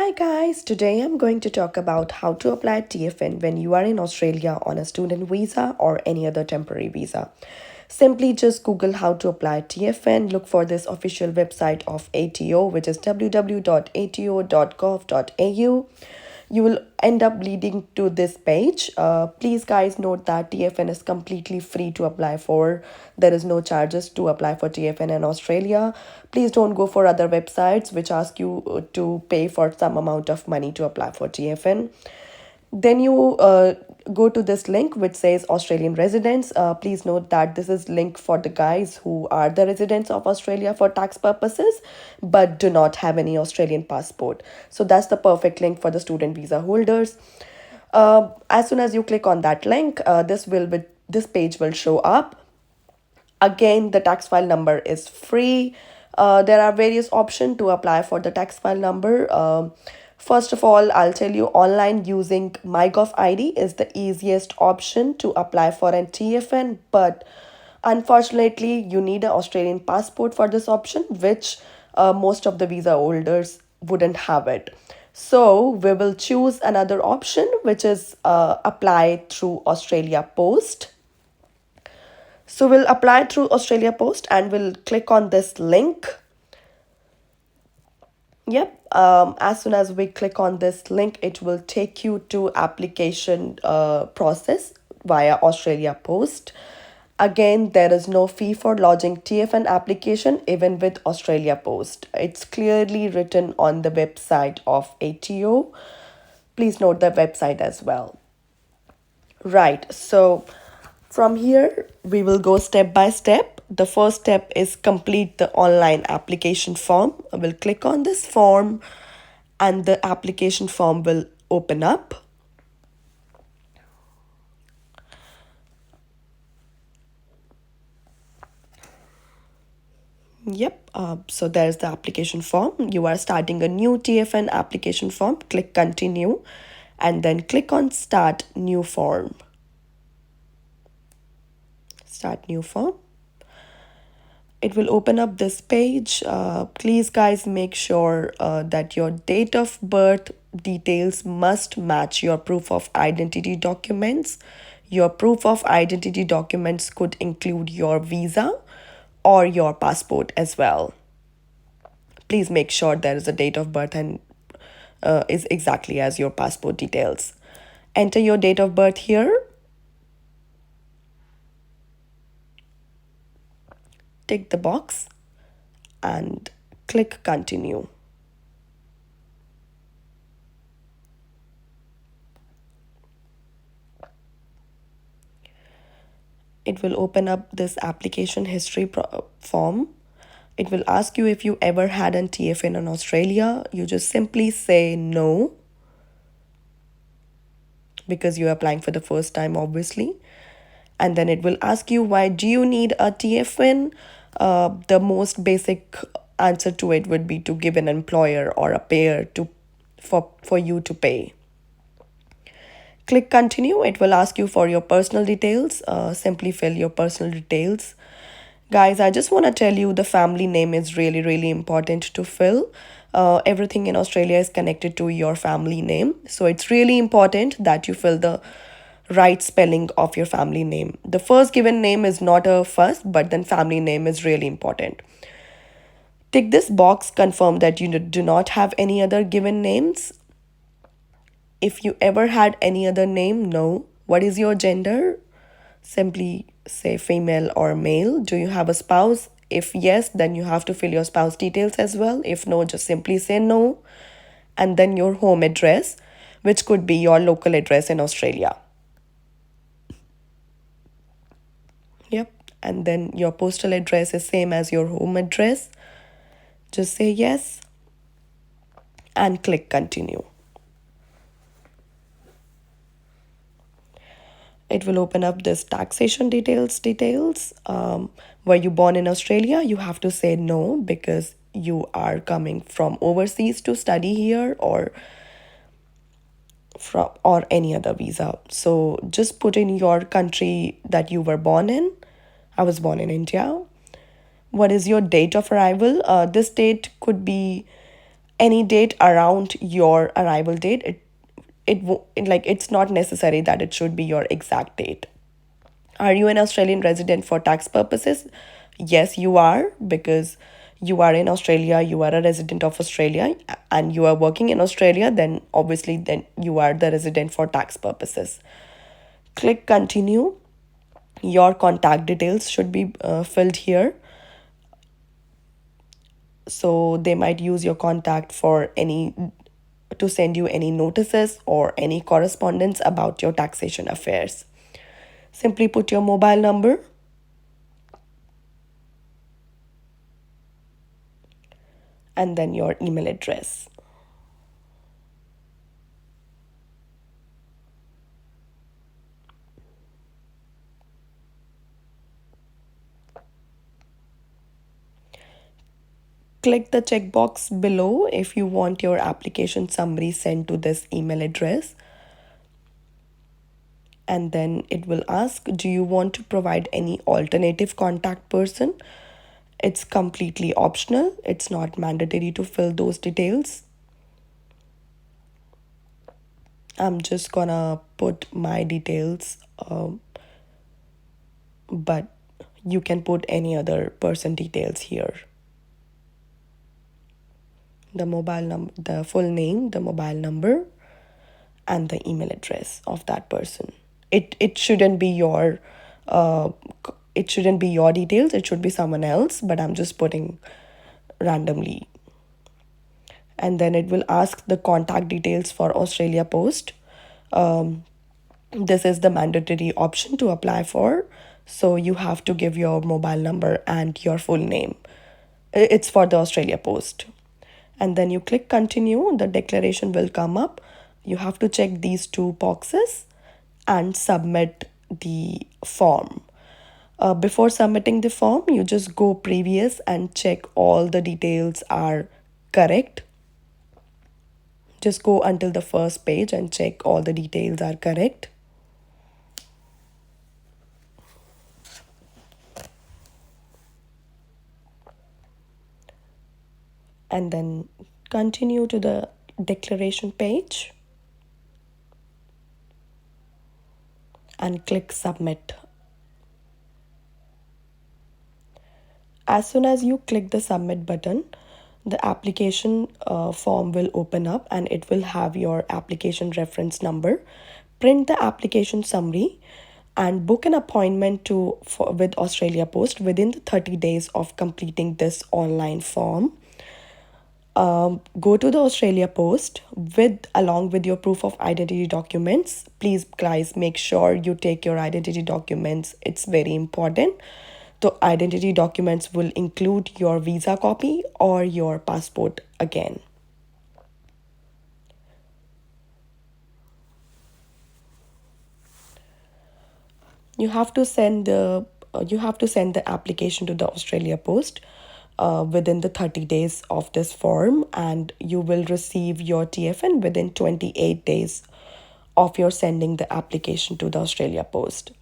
Hi guys, today I'm going to talk about how to apply TFN when you are in Australia on a student visa or any other temporary visa. Simply just Google how to apply TFN, look for this official website of ATO, which is www.ato.gov.au. You will end up leading to this page. Please guys note that TFN is completely free to apply for. There is no charges to apply for TFN in Australia. Please don't go for other websites which ask you to pay for some amount of money to apply for TFN. Then you go to this link which says Australian residents. Please note that this is link for the guys who are the residents of Australia for tax purposes but do not have any Australian passport. So that's the perfect link for the student visa holders. As soon as you click on that link, this page will show up. Again, the tax file number is free. There are various options to apply for the tax file number. First of all, I'll tell you online using MyGov ID is the easiest option to apply for an TFN, but unfortunately, you need an Australian passport for this option, which most of the visa holders wouldn't have it. So we will choose another option, which is apply through Australia Post. So we'll apply through Australia Post and we'll click on this link. Yep. As soon as we click on this link, it will take you to application process via Australia Post. Again, there is no fee for lodging TFN application even with Australia Post. It's clearly written on the website of ATO. Please note the website as well. Right. So from here, we will go step by step. The first step is complete the online application form. I will click on this form and the application form will open up. Yep, so there's the application form. You are starting a new TFN application form. Click continue and then click on start new form. Start new form. It will open up this page. Please guys make sure that your date of birth details must match your proof of identity documents. Your proof of identity documents could include your visa or your passport as well. Please make sure there is a date of birth and is exactly as your passport details. Enter your date of birth here. Tick the box and click continue. It will open up this application history form. It will ask you if you ever had an TFN in Australia. You just simply say no because you're applying for the first time, obviously. And then it will ask you, why do you need a TFN? The most basic answer to it would be to give an employer or a payer for you to pay. Click continue. It will ask you for your personal details. Simply fill your personal details. Guys, I just want to tell you the family name is really, really important to fill. Everything in Australia is connected to your family name. So it's really important that you fill the right spelling of your family name. The first given name is not a first, but then family name is really important. Tick this box, confirm that you do not have any other given names. If you ever had any other name, no. What is your gender? Simply say female or male. Do you have a spouse? If yes, then you have to fill your spouse details as well. If no, just simply say no. And then your home address, which could be your local address in Australia. Yep. And then your postal address is same as your home address. Just say yes and click continue. It will open up this taxation details. Were you born in Australia? You have to say no because you are coming from overseas to study here or any other visa. So just put in your country that you were born in. I was born in India. What is your date of arrival? This date could be any date around your arrival date. It's not necessary that it should be your exact date. Are you an Australian resident for tax purposes? Yes, you are, because you are in Australia, you are a resident of Australia, and you are working in Australia, then obviously then you are the resident for tax purposes. Click continue. Your contact details should be filled here. So they might use your contact for any to send you any notices or any correspondence about your taxation affairs. Simply put your mobile number and then your email address. Click the checkbox below if you want your application summary sent to this email address. And then it will ask, do you want to provide any alternative contact person? It's completely optional. It's not mandatory to fill those details. I'm just gonna put my details, but you can put any other person details here. The mobile number, the full name, the mobile number, and the email address of that person. It shouldn't be your uh it shouldn't be your details, it should be someone else, but I'm just putting randomly. And then it will ask the contact details for Australia Post. This is the mandatory option to apply for, so you have to give your mobile number and your full name. It's for the Australia Post. And then you click continue, the declaration will come up. You have to check these two boxes and submit the form. Before submitting the form, you just go previous and check all the details are correct. Just go until the first page and check all the details are correct. And then continue to the declaration page and click submit. As soon as you click the submit button, the application form will open up and it will have your application reference number. Print the application summary and book an appointment with Australia Post within the 30 days of completing this online form. Go to the Australia Post along with your proof of identity documents. Please, guys, make sure you take your identity documents. It's very important. The identity documents will include your visa copy or your passport again. You have to send the application to the Australia Post within the 30 days of this form, and you will receive your TFN within 28 days of your sending the application to the Australia Post.